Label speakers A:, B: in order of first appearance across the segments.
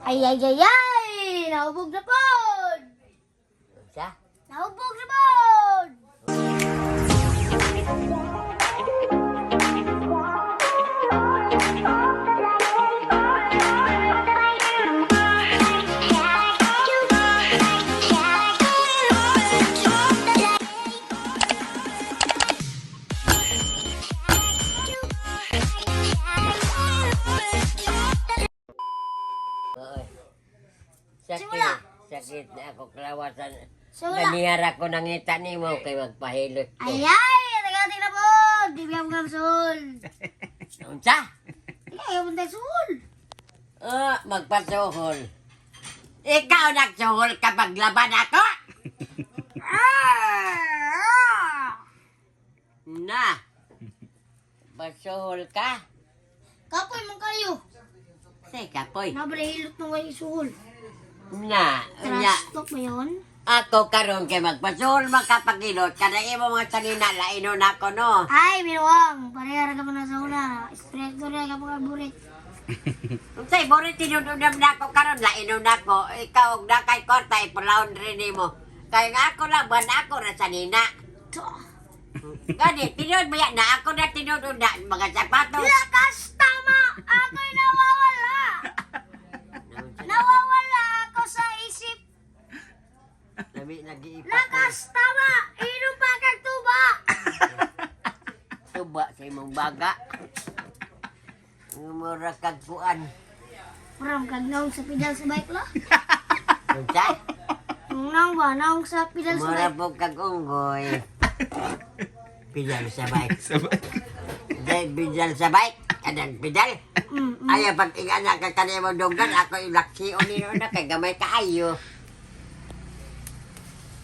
A: Ay, ay, ay, ay! Nahubog na pod!
B: Sa?
A: Nahubog na pod!
B: Oo. Sakit.
A: Simula.
B: Sakit na ako kalawasan.
A: Simula.
B: Nanihara ko nangita ni mo kay magpahilot ko.
A: Ay, ay! Tagating na pod! Di biyam ka sul!
B: Unsa?
A: Ay, ayaw mo tayo sul!
B: Magpasuhol. Ikaw nagsuhol kapag laban ako? Na. Pasuhol ka?
A: Kapoy man kayo!
B: Teka, poy.
A: Nabrahilot na kayo sul.
B: Na. Unya.
A: Trastok ba yun?
B: Ako karon kay magpasuhol makapagilot. Kada imo mga sanina, laino na ko no.
A: Ay, binuwang! Parehara ka pa na sa una. Espiritu na ka pa kaburit.
B: Unsay borit tinududam na ko karon laino na ko. Ikaw og nakay korta ipulaon rin nimo. Kay nga ako lang ban ako ra sanina. Gani tinud ba yan? Na ako na tinudud na mga sapatos.
A: Lakas tama! Ako'y nawawala! Nawawala ako sa isip.
B: Lami nag-iipat.
A: Lakas tama! Inom pa kang tuba!
B: Tuba sa imong baga. Mura kag kuan.
A: Parang kag naong sa pidal sa bike la.
B: Unsa?
A: Naong ba? Naong sa pidal sa
B: Mura
A: bike.
B: po kag unggoy. Pidal sa bike. Dahil pidal sa bike. Kadang pidal. Ayaw pag ingana ka kanimo dugan. Ako ilaksi o nino na kay gamay kaayo.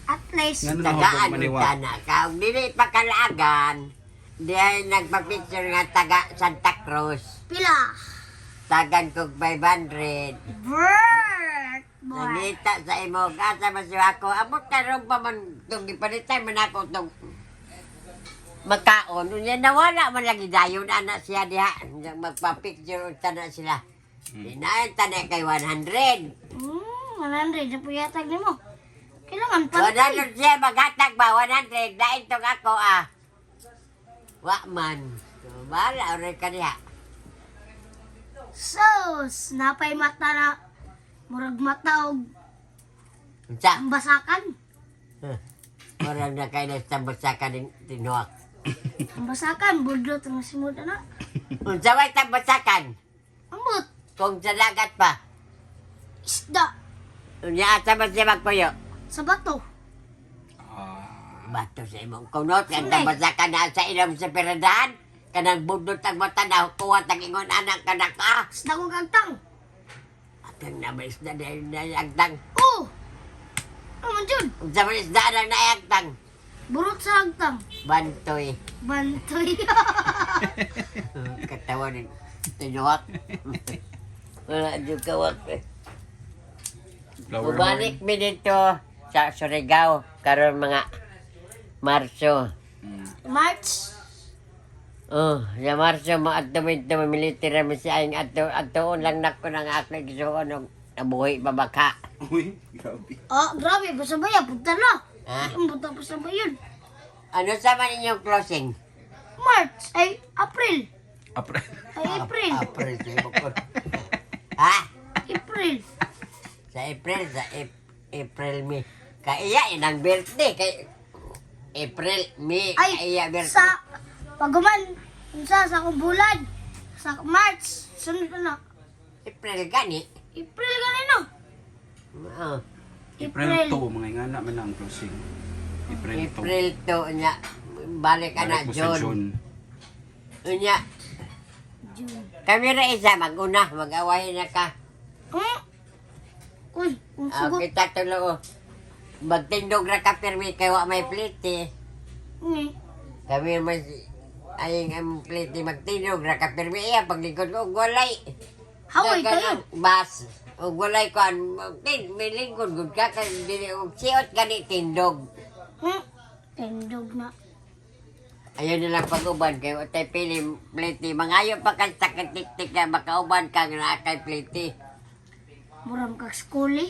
A: At least,
C: Ganun.
B: Tagaan
C: maniwa.
B: ka na ka. Kung dili pa kalaagan. Dahil nagpa-picture nga taga Santa Cruz.
A: pila.
B: Tagan kog 500.
A: Bird! Boy.
B: Nangita sa imo asa man siya ako. Amot karon pa man tong gipalitan man ako tong makaon. Unya nawala man lagi dayon ana siya diha. Magpa-picture unta na sila. Dinayon tane kay 100.
A: 100 na po yatag ni mo. Kailangan pa.
B: 100 siya maghatag ba 100 dain tong ako ah. Wa man. So, bahala rin ka diha.
A: Sus! Napay mata na. Murag mata og
B: Unsa?
A: ambasakan.
B: Orang na kay nagtambasakan din tinuak.
A: Ambasakan, budlot ang simod na.
B: Unsa way tambasakan?
A: Ambot!
B: Kung sa dagat pa.
A: Isda!
B: Unya asa man siya magpuyo.
A: Sa bato.
B: Bato sa imong kunot. Ang
A: Sunday.
B: tambasakan na sa ilang sa peradahan. Kanang budot ang mata na kuha tang ingon anak kanak ka.
A: Isda kong gantang.
B: Atang nabais na dahil nayagtang.
A: Oh! Naman dyan.
B: Unsa man isda na nayagtang.
A: Burot sa hagtang.
B: Bantoy.
A: Bantoy.
B: Katawa ni tinuak. Wala yung kawak eh. Bubalik mi dito sa Surigao karon mga Marso.
A: March.
B: Oh, sa Marso maadto mi dito military mi si aing adtoon lang nako nang ako gisuon og nabuhi pa baka.
C: Uy, grabe.
A: Oh, grabe. Basta ba yan? Punta na.
B: Ha?
A: Ang punta pa sa ba yun?
B: Ano sa man inyong closing?
A: March. Ay, April.
C: Apre.
A: Ay, April.
B: April sa ibukod. Ha?
A: April.
B: Sa April, April, May. Kaya inang birthday kay April, May,
A: Ay,
B: kaya birthday.
A: sa paguman. Sa akong bulan. Sa March. Sunod na.
B: April gani.
A: April gani no?
B: Oh,
C: April 2, mga ingana man ang closing. April 2.
B: April to nya balik ka na
C: Balik mo sa
B: June.
C: June.
B: Nya
A: June.
B: kami ra isa maguna mag-away na ka.
A: Uy, ang sugot.
B: Kita tulo magtindog ra ka permi kay wa may plate.
A: Ni.
B: Kami mas aying ang plate magtindog ra ka permi iya paglingkod ko walay.
A: Haway
B: Dagan
A: tayo.
B: ang bus. O walay ko an may lingkod gud ka kay dili og siot gani tindog.
A: Tendog na.
B: Ayaw nilang pag-uban kayo tay pili pliti. Mangayo pa kang sakit-tik-tik na makauban kang na kay pliti.
A: Muram kag skuli.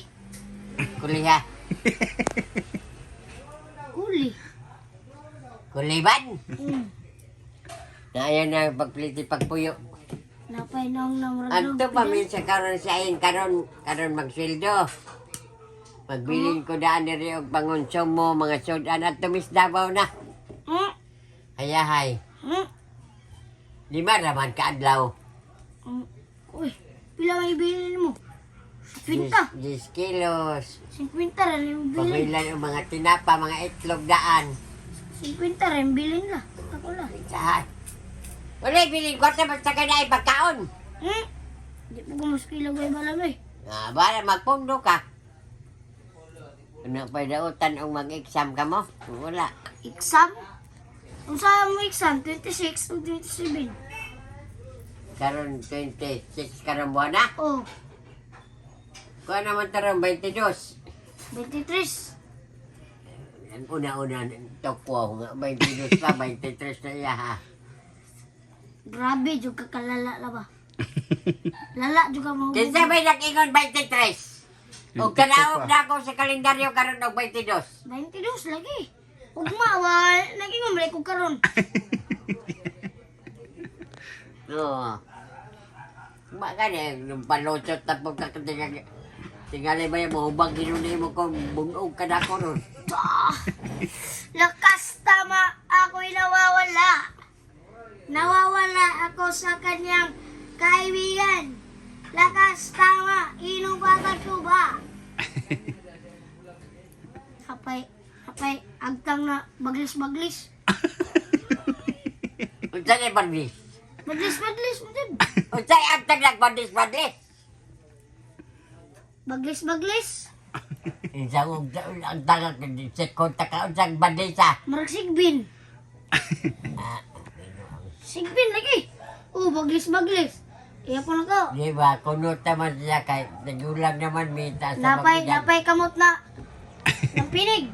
B: Kuliha.
A: Kuli.
B: Kuliban.
A: Mm.
B: Na ayan na pagpliti pagpuyo.
A: Napay nang namurag.
B: Anto pa minsan karon sa ayin karon magsweldo. Magbilin ko daan diri og pangonsumo mga sudan at tumis Davao na.
A: Hmm.
B: Ayahay.
A: Hmm.
B: 5 raman ka adlaw.
A: Uy, pila may bilin mo? 50.
B: 10 kilos.
A: 50 rin yung bilin.
B: Pamilan ang mga tinapa, mga itlog daan.
A: 50 rin bilin la. Ako la.
B: Saan? Wala bilin ko sa basta ka na ipagkaon.
A: Hmm? Di po kumuskila ko yung balagay.
B: Bala magpundo ka. Ano pa dautan ang mag-exam ka mo? Wala.
A: Exam? Kung saan mo exam? 26 o 27?
B: Karon 26 karong buwan na.
A: Oh,
B: Kuha naman tarong 22.
A: 23.
B: Ang una-una tokwa nga 22 pa 23 na iya ha.
A: Grabe, juga kalala la ba? Lala juga mo.
B: Kinsa may nag-ingon 23? O kanaog na ako sa kalendaryo karon og 22.
A: 22 lagi. Ugma, wa. Nag-ingon balik ko karon.
B: Oo. Baka na yung palutsot na pagkakatingan. Tingali ba yung mahubang ginunay mo kung bunog ka na ako nun?
A: Ah, lakas tama, ako'y nawawala. Nawawala ako sa kanyang kaibigan. Lakas tama, inubaga-tuba. Hapay, agtang na baglis-baglis.
B: Unsa na badlis?
A: Baglis-baglis, din.
B: Unsa ang taglag badlis-badlis?
A: Baglis-baglis.
B: Isa ang talag sa konta ka unsang badlisa.
A: Marag sigbin. Sigbin lagi. Oh, baglis-baglis. Iya po na ko.
B: Di ba? Kunot naman siya kahit nagulang naman minta sa
A: Napay kamot na ng pinig.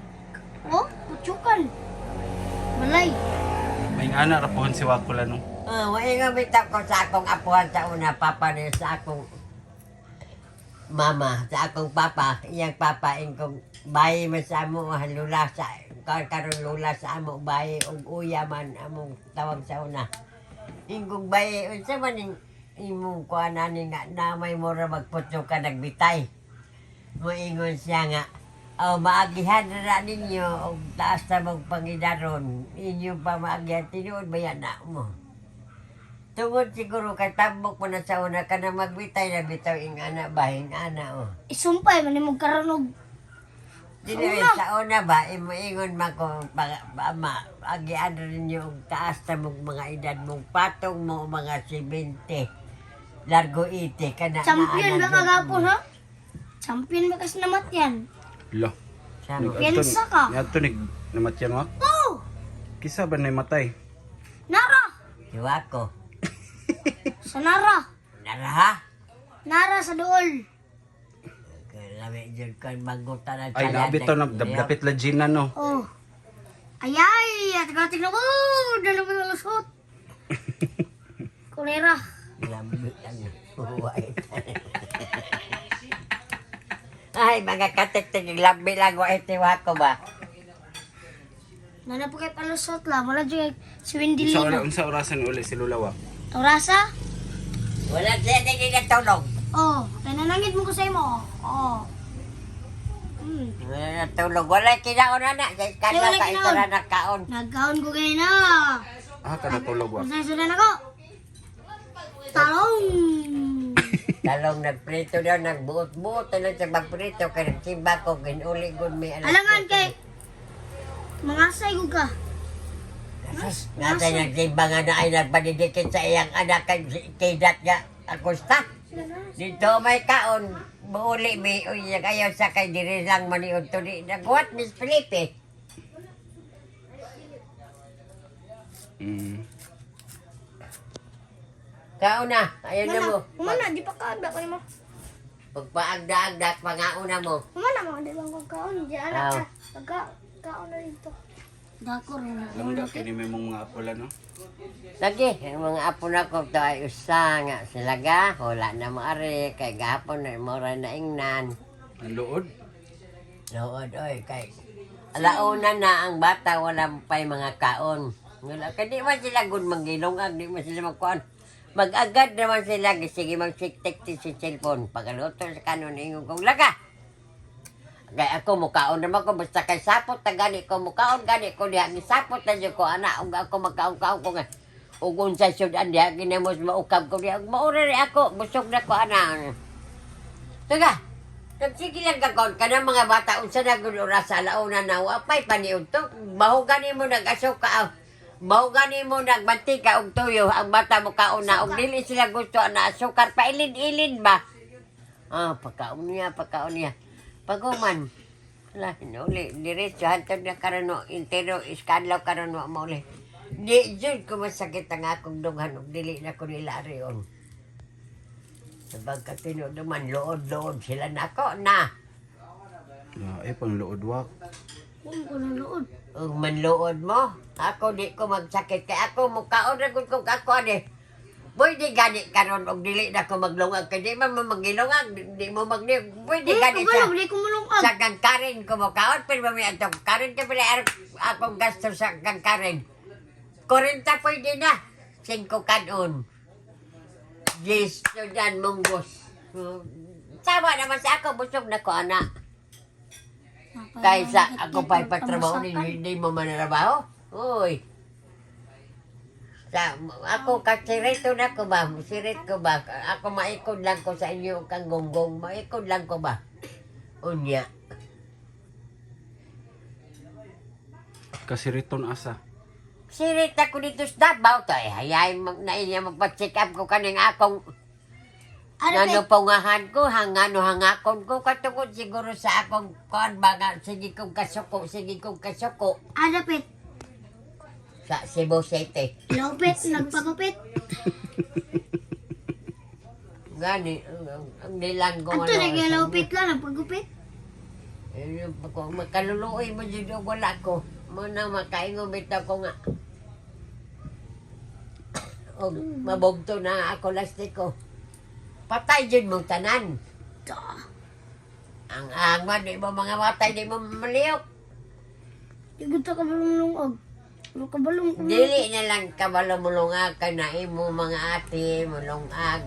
A: Oh, putsukan. Balay.
C: May anak ra pohon si Wakula no.
B: Wainga mitap ko sa akong apuhan sa una, papa niya sa akong mama, sa akong papa, iyang papa, ingkong bayi man sa amo, lula sa, karon lula sa amo, bayi, ug uya man, among tawag sa una. Ingkong bayi, unsa man imong kuha nani nga, na may mura magputso ka nagbitay. Moingon siya nga, maagihan na ninyo, o taas na mong pangidaron, inyo pa maagihan, tinuod ba yan na mo? Tungod siguro kay tambok mo na sa una ka na magbitay na bitaw ing ana bahin ana oh.
A: Isumpay man imong karon og
B: Dili sa una ba imoingon man ko ama agian rin yung taas na mong mga edad mong patong mo mga 70 largo ite kana
A: champion ba kagapon ha? Champion ba kasi namat yan?
C: Lo.
A: Piensa ka.
C: Yato ni namatyan wa.
A: Oh!
C: Kisa ba na matay?
A: Nara!
B: Diwa ko.
A: Sa Nara!
B: Nara.
A: Nara sa dool.
B: Lami jud kan magutan ang
C: Ay nabito na dapit la Gina no.
A: Oh. Ayay! At kating na mo! Dalo mo na lusot. Kulera.
B: Lami ang buhay. Ay mga katik-tik lambi lang wa itiwa ko ba.
A: Nana po kay palusot la. Wala dyan si Wendy Lino.
C: Unsa orasan uli si Lulawa?
A: Orasa?
B: Wala siya hindi natulog.
A: Oh. Kaya nanangit mo ko sa imo. Oh.
B: Wala natulog. Wala kinaon na. Kaya
A: Wala
B: ka
A: kinaon.
B: ito na nakaon.
A: Nagkaon ko kayo na.
C: Kada tulog wa.
A: Masaya sudan ako. Talong.
B: Talong nagprito daw, nagbuot-buot na sa magprito. Kaya nagsimba ko, ginuli ko may alas.
A: Alangan kay mga saygo ka.
B: Nasa nagsimba nga na ay nagpadidikit sa iyang anak kay Dat nga Acosta. Dito may kaon, buuli may uyak ayaw sa kay diri lang maniud to di. Nagwat Miss Felipe. Kaon na, ayaw na mo.
A: Mana, di pa kaada ko mo.
B: Pagpaagda-agda, pangauna mo.
A: Mana mo, di bang kong kaon. Di
B: Oh.
A: anak ka. Kaon na dito. Dako rin na.
C: Langga kini may mga apula no.
B: Lagi, ang mga apo na ko to ay usa nga sila ga, wala na maari, kay gahapon na mura na ingnan.
C: Ang luod.
B: Nood, oy, kay alauna na ang bata, wala pa'y mga kaon. Wala, kaya di man sila good manggilongag, di man sila magkuhan. Mag-agad naman sila, sige mag-siktik si cellphone. Pagkaluto sa kanon, ingon kong laga. Kaya ako mukaon naman ko, basta kay sapot na gani ko, mukaon gani ko diha, nisapot na dyan ko, anak, ug ako magkaon-kaon ko nga. Ug sa syudan diha, ginamos maukab ko diha, maura rin ako, busog na ko, anak. Taga, sige lang kakon, ka ng mga bata, unsa na gulura sa alauna na, wapay paniuntok, bahugani mo nag-asuka, bahugani mo nagmantika og tuyo, ang bata mo kaon na, og dili sila gusto na asukar, pailin-ilin ba? Pagkaon niya. Paguman, wala, uli, diretso, hantod na karano, intero, iskanlaw karano, mauli. Di, dyan ko masakit ang akong dunghan, ug dili na ko nila riyon. Sabagkat tinuduman, lood-lood sila na ako na.
C: Pang luod wak.
A: Kung ko na lood.
B: Ug manluod mo, ako di ko magsakit, kay ako mukaon na kung ako ane. Pwede gani karon og dili na ko maglungag, kay di man magilungag, di mo magni, pwede gani sa.
A: Di ko mulungag.
B: Sa kangkarin ko mukaon, pero mami atong karin ka pala akong gasto sa kangkarin. 40 pwede na, 5 kanon. 10 sudan munggos. Sama naman sa ako, busog na ko anak. Kaysa ako pa'y patrabaho, hindi mo manarabaho. Uy. Ako kasirito na ko ba? Sirit ko ba? Ako maikod lang ko sa inyo kang gonggong. Maikod lang ko ba? Unya.
C: Kasiriton asa.
B: Sirit ako dito sa Davao to eh. Hayay na inya magpa-check up ko kaning akong Nano pangahan ko, hangakon ko, katungod siguro sa akong kuan baga, sige kong kasuko.
A: Adapit.
B: Sa Cebu City.
A: Lupit, nagpagupit.
B: Gani, ang nilang ko
A: Ato naglalupit lang, nagpagupit.
B: Kung makaluluoy mo dito, wala ko. Muna makaingon bitaw ko nga. O mabugto na ako lastiko. Patay dyan mong tanan. Ang angman, di mo mga matay, di mo maliyok.
A: Di ko ka balong-lungog. Ano ka balong
B: Dili na lang kabalong-mulungag ka na imo mga ate, mulungag.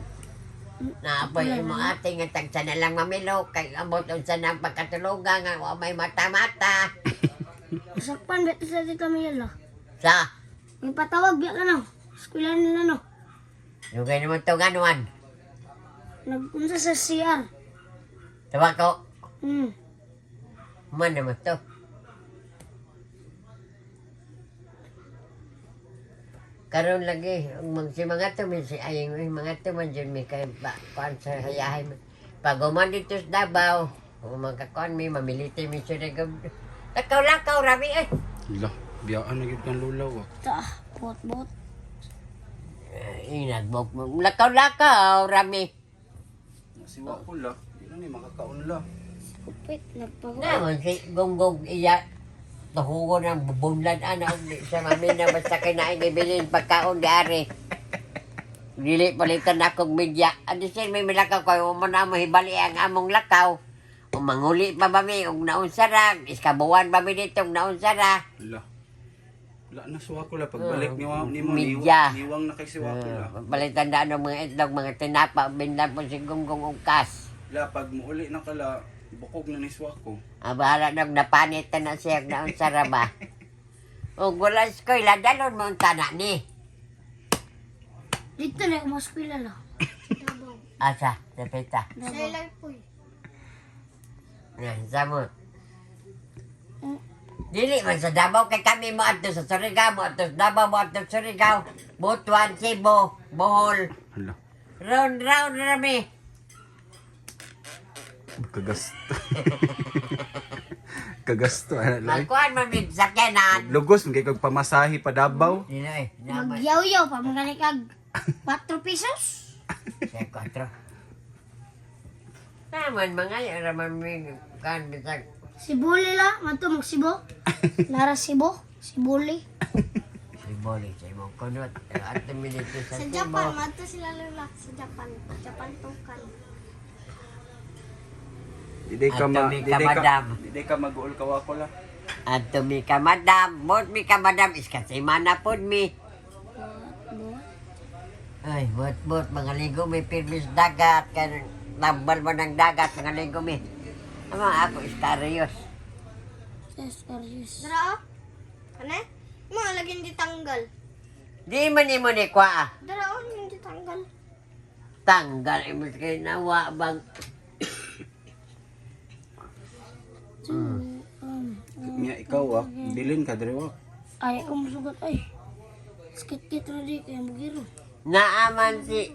B: Naapoy mo ate nga tagsa na lang mamilok, kay ambot unsa na pagkatulugan nga wa may mata-mata.
A: Sakpan, beto sa tita Mayala.
B: Sa?
A: May patawag niya ka na. Eskwela nila no.
B: Yung kayo naman ito ganuan.
A: Nagpunta sa CR.
B: Tawa ko, man naman to. Karon lagi, si mga to, si ayong mga to man dyan, may kayo kuan sa hayahay. Pag uman dito sa Davao, magkakuan may mamiliti, may sunagab. Lakaw-lakaw, rami eh.
C: Lah, biyaan na yun kang lulaw wak.
A: Bot-bot.
B: Inagbok mo. Lakaw-lakaw, rami.
C: Siwa ko la, di na ni makakaon la.
A: Kupit, nagpagupit.
B: Naman si Gonggong iya, nahugo ng bubunlan sa mami na basta kinain ibilin pagkaon dari. Dili palitan akong media. Ano siya may milakaw ko, umana mo hibali ang among lakaw. O manguli pa ba mi, og naunsara, iskabuan ba mi dito, og naunsara.
C: La. La na suwa ko la pagbalik ni mo
B: Media.
C: niwang na kay siwa ko la.
B: Palitan na ng mga itlog, mga tinapa, binlan po si Gonggong og kas.
C: La pag muuli na kala bukog na ni suwa ko.
B: Bahala nang napanit na siya, og naunsara ba. Og wala ko iladalon mo ang tanak ni.
A: Dito na yung eskwela la.
B: Asa, tapita.
A: Sa ilang po
B: Yan, samot. Dili man sa Davao kay kami mo ato sa Surigao, mo ato sa Davao, mo ato sa Surigao, Butuan, Cebu, Bohol.
C: Hala.
B: Round rami.
C: Kagasto. Kagasto ana lay.
B: Magkuhan man min sakyanan.
C: Lugos kay kag pamasahe pa Davao.
B: Dili eh, naman.
A: Magyaw-yaw pa, magaling kag 4 pesos.
B: Sa 4. Naman mga raman mi kan bisag.
A: Cebu nila, mato mag Cebu. Lara Cebu. Si Bully.
B: Si Boli, sa imong kunot. At dito sa
A: Sa
B: Cebu.
A: Japan, madto sila lula. Sa Japan. Japan tukan.
C: Di ka mag-uol ka wako la.
B: At mi ka madam. Bot mi ka madam. Iskasi mana pod mi. Ay, bot, mga ligo mi. Pirmis dagat. Nambal mo ng dagat. Mga ligo mi. Ama ako, istarios.
A: Dara, ano? Mga lagyan di tanggal.
B: Di man mo ni kwa.
A: Dara, yung di tanggal.
B: Tanggal. Imus kayo nawa bang.
C: Nya ikaw bilin ka diri wa.
A: Ay, umusugat ay. Skit-kit na di kaya magiro.
B: Naaman si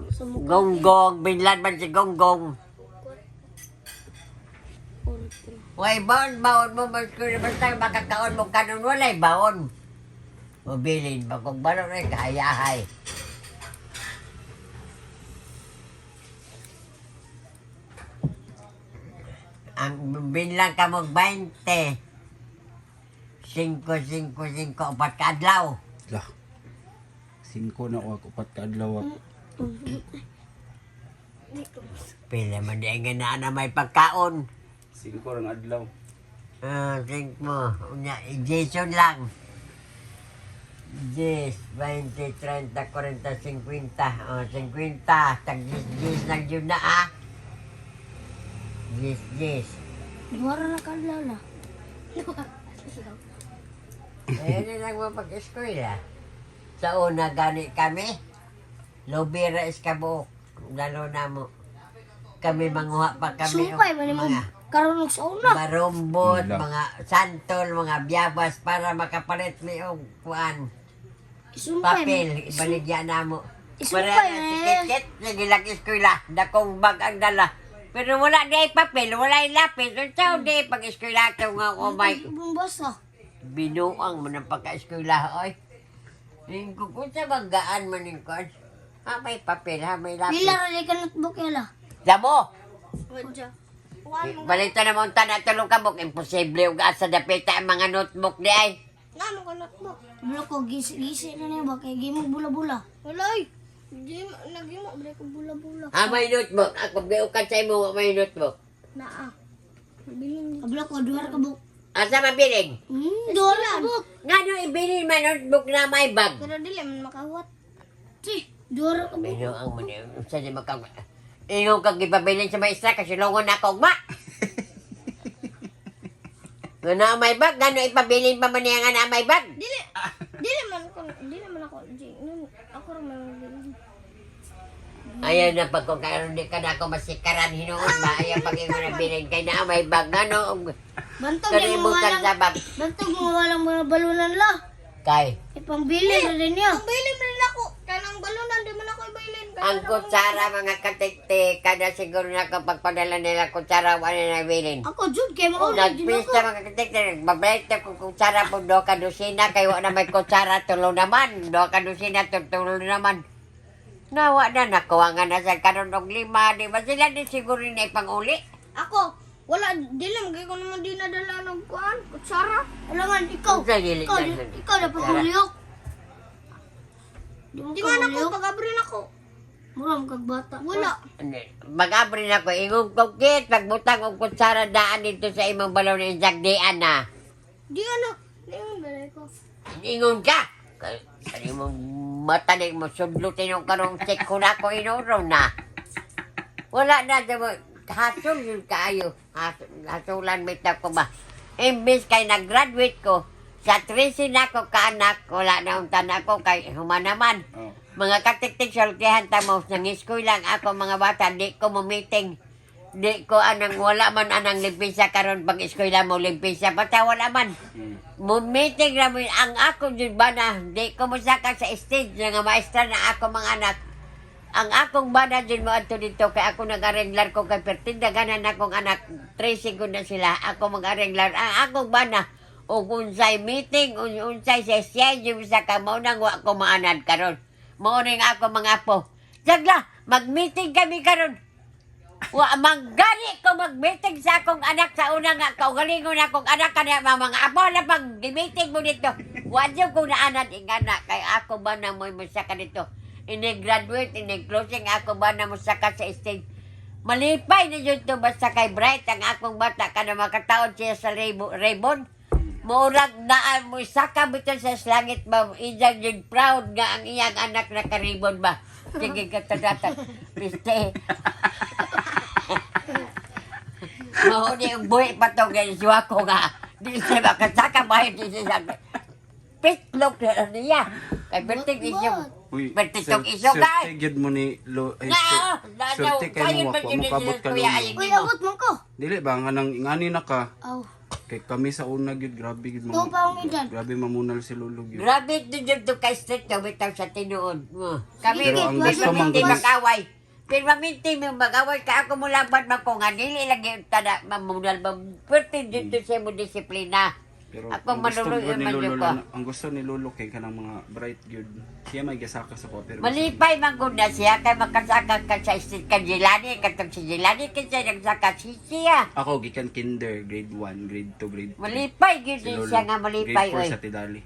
A: Sa mukha.
B: Gonggong. Binlan man si Gonggong. Way baon mo basta makakaon mo kanon walay baon. Mobilin pa kung balon ay kayahay. Ang binlang ka mo 20. 5, 4 ka adlaw.
C: Lah. 5 na ako upat ka adlaw.
B: Pila man di nga na may pagkaon.
C: 5 rang adlaw.
B: Think mo, Jason lang. 10, 20, 30, 40, 50. 50. Tag-10 lang yun na 10.
A: Duwara na kalala.
B: Hindi lang mo pag-eskwela. Sa una gani kami, lobira iskabo, lalo na mo. Kami manguha pa kami.
A: Supay, mani mo. Karoon sa una.
B: Barumbot,
C: Wala.
B: mga santol, mga biyabas para makapalit mo yung kuan.
A: Isumpay,
B: Papel, ibaligyan na mo.
A: Isumpay,
B: Para tikit, nagilag eskwela, dakong bag ang dala. Pero wala di ay papel, wala ay lapis. So, di pag eskwela ito nga kumay.
A: Bumbasa.
B: Binuang mo ng pagka-eskwela, oy. Yung kung sa banggaan man yung kuan. May papel, may lapis.
A: Pila rin ka notebook yala.
B: Damo!
A: Wadya.
B: Balita na mo ang tanah tulong kabok. Imposible yung asa dapita ang mga notebook di ay.
A: Nano ka notebook? Wala ko, gisi na niya ba? Kaya gimo bula-bula. Wala ay. Nagimo, wala ko bula-bula.
B: May notebook. Ako biukan sa imo, may notebook.
A: Naa. Bilin. Abla ko, duwar ka buk.
B: Asa mabiling?
A: Duwar ka buk.
B: Nga no, ibilin man notebook na may bag.
A: Pero dili man makawat. Si, duwar ka buk.
B: Pero ang mani, sa di makag... Ingon kang ipabilin sa maestra kasi longon na ako, ma. Nga na may bag, nga no ipabilin pa man niya nga na may bag.
A: Dili man ako. Ako rin man bilin.
B: Ayaw na pag kung karoon di ka na ako masikaran hinuon ba? Ayaw pag ingon na bilin kay na may bag, nga no.
A: Bantog di mo
B: Kalimutan sa
A: walang,
B: bag.
A: bantog mo walang mga balunan la.
B: Kay,
A: Ipambili na rin niya. Ang bilin mo rin ako. Kanang balunan, di man ako ibilin.
B: ang kutsara mga katiktik, kada siguro na kapag padala nila kutsara, wala na bilin.
A: Ako, Jude, kaya mo
B: Nagpista mga katiktik, babalik na kung kutsara po do ka dosina, kayo na may kutsara tulo naman, do ka dosina tulo naman. Nawa na, nakuha nga na sa karon og 5, di ba sila din siguro na ipanguli?
A: Ako, wala, dili, magay ko naman di nadala ng kuhan, kutsara. Wala nga, ikaw,
B: Kung sa gilid
A: ikaw,
B: na-
A: ikaw na paguliyok. Di man ako,
B: Huliyok?
A: pag-abrin ako. Muram kag bata. Wala.
B: Mag-abri na ko, ingong kukit, pagbutang og kutsara daan dito sa imong balaw na insagdian na.
A: Di ano, di mo balay ko.
B: Ingon ka! Kaya mong mata na mo, sudlutin yung karong check ko na ko inuro na. Wala na, diba, hasol yun kaayo. Hasulan may ko ba? Imbis kay nag-graduate ko, sa 13 na ko kaanak, wala na ang tanak ko kay humanaman.
C: Oh.
B: Mga katiktik sultihan tamo, nangiskoy lang ako mga bata, di ko mo meeting. Di ko anang wala man anang limpisa karon pag eskwela mo limpisa, basta wala man. Mo meeting ra mo ang ako jud bana, di ko mo saka sa stage nga maestra na ako mga anak. Ang akong bana jud mo adto dito kay ako nag-arenglar ko kay pertinda ganan akong anak, 3 segundo na sila, ako mag-arenglar. Ang akong bana o unsay meeting, unsay sesyon yung sa kamo nang wa ko maanad karon. Mo ring ako mga apo. Sagla, mag-meeting kami karon. Wa manggani ko mag-meeting sa akong anak sa una nga kaugalingon akong anak kana mga apo na pag meeting mo dito. Wa jud ko naanad ing anak kay ako ba na moy musaka dito. Ini-graduate, ini-closing ako ba na musaka sa stage. Malipay na yun to basta kay Bright ang akong bata kana makataon siya sa Raybon. Murag naan mo saka bitaw sa langit ba iyang yun proud nga ang iyang anak na karibon ba. Sige katadatan. Piste. Mahuni ang buhi pa to ganyan siya ko nga. Di siya makasaka bahit di siya. Pitlog na niya. Kay berting isyong.
C: Uy,
B: Bertitong iso kay.
C: Swerte gyud mo ni lo ay
B: Na,
C: swerte kay mo wa mo kabot ka
B: kuya
C: lulo.
B: ayun
A: Uy,
B: mo.
A: abot mo ko.
C: Dili ba nga nang ingani na ka.
A: Aw.
C: Kay kami sa una gyud grabe gyud
A: Ito pa ang edad.
C: Grabe mamunal si Lolo gyud.
B: Grabe din to kay strict to bitaw sa tinuod mo. Kami
C: Pero ang
A: gusto
B: permanente
C: man-
B: mag-away. Permanente mo mag-away ka ako mo laban man ko nga dili lagi tada mamunal ba. Perti dito sa mo disiplina.
C: Pero
B: Ako
C: ang gusto
B: maluloy
C: gyud ni
B: man
C: Lolo
B: yun ko.
C: ang gusto ni Lolo kay kanang mga bright gyud. Siya may gasaka sa ko pero
B: Malipay man gud na siya kay makasaka ka sa street ka Jelani katong si Jelani kay siya nagsaka siya.
C: ako gikan kinder grade 1, grade 2, grade 3.
B: Malipay gid
C: Si Lolo,
B: siya nga malipay
C: grade 4
B: oy.
C: sa Tidali.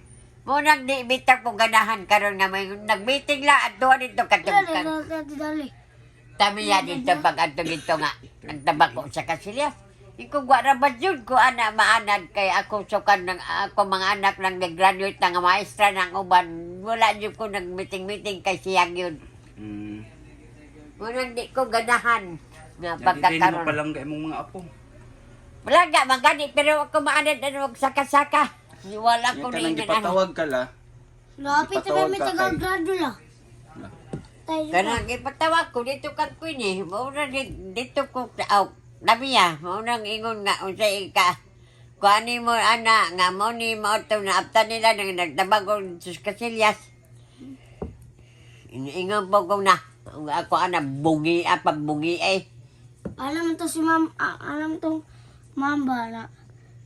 B: Mo nang di bitag ko ganahan karon nga may nag-meeting la adto dito
A: Dali,
B: katong
A: dali, dali.
B: tamiya dito pag adto dito nga ang tabako sa Casillas. Iko gwa ra ba jud ko ana maanad kay ako sukan ng ako mga anak nang nag-graduate na nga maestra ng uban wala jud ko nag-meeting kay siyang yun.
C: Mm.
B: Mo nang di ko ganahan nga
C: Pagkakaroon mo
B: pagkakaroon.
C: pa lang kay mong mga apo.
B: Wala nga magani pero ako maanad ano saka-saka. Wala ko
C: Yan ka
B: ni
C: nang
B: ano.
C: ipatawag ka la.
A: Lapit na
C: Ipatawag
A: kami
C: ka
A: taga-grado la.
C: La.
A: Tayo
B: Kanang ipatawag ko dito kag Queen eh. Mauna dito ko Nabiya, maunang ingon nga unsay ka. Kuani mo ana nga mo ni mauto na apta nila nang nagtabag og sus Casillas. Ingon po ko na ako ana bungi pagbungi eh.
A: Alam mo to si ma'am, alam tong mamba na.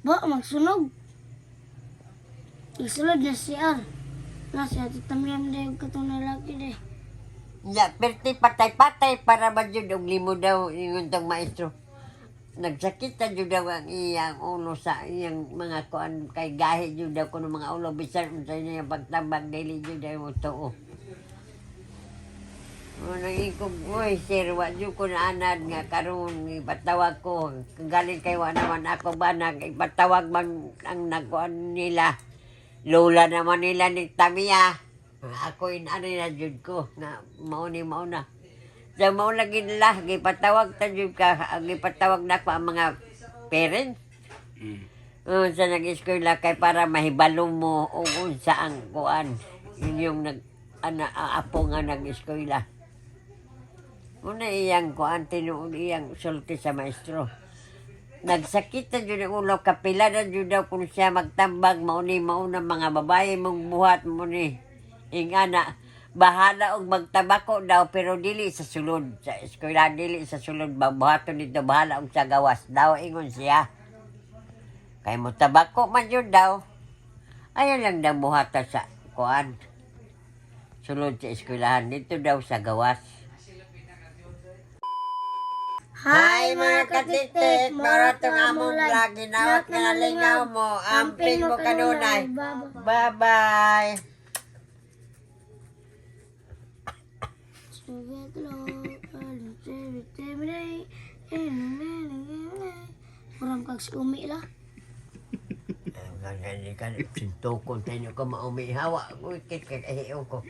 A: Ba, magsunog. Isulod na si Ar. Na siya, titamyan na yung katong lalaki de.
B: Ya, perti patay-patay para ba jud og limo daw ingon tong maestro. Nagsakit na jud daw ang iyang ulo sa iyang mga kuan kay gahi jud daw kuno mga ulo bisan unsay niya pagtabag dili jud daw mo tuo. Ano ikog oy sir wa jud ko na anad nga karon ipatawag ko galing kay wa naman ako ba nag ipatawag man ang nagkuan nila. Lola naman nila ni Tamiya. Ako ano na jud ko nga mao na. Sa mao lagi nila, gipatawag ta jud ka, gipatawag na ko ang mga parents. Sa nag-eskwela kay para mahibalo mo o unsa ang kuan. Yun yung apo nga nag-eskwela. Una iyang kuan, tinuod iyang sulti sa maestro. Nagsakit na jud ang ulo, kapila na jud daw kung siya magtambag, mauni mauna mga babae mong buhat mo ni. Ingana, bahala og magtabako daw pero dili sa sulod sa eskwela dili sa sulod babuhaton dito bahala og sa gawas daw ingon siya kay mo tabako man jud daw ayon lang daw buhatan sa kuan sulod sa eskwelahan dito daw sa gawas. Hi mga katitik, maratong among vlog ginaot nga nalingaw mo amping mo kanunay. Bye bye.
A: Kurang kag si Umi lah.
B: Ganyan ka, sintukon sa inyo ko maumihawa. Uy, kit-kit, ko.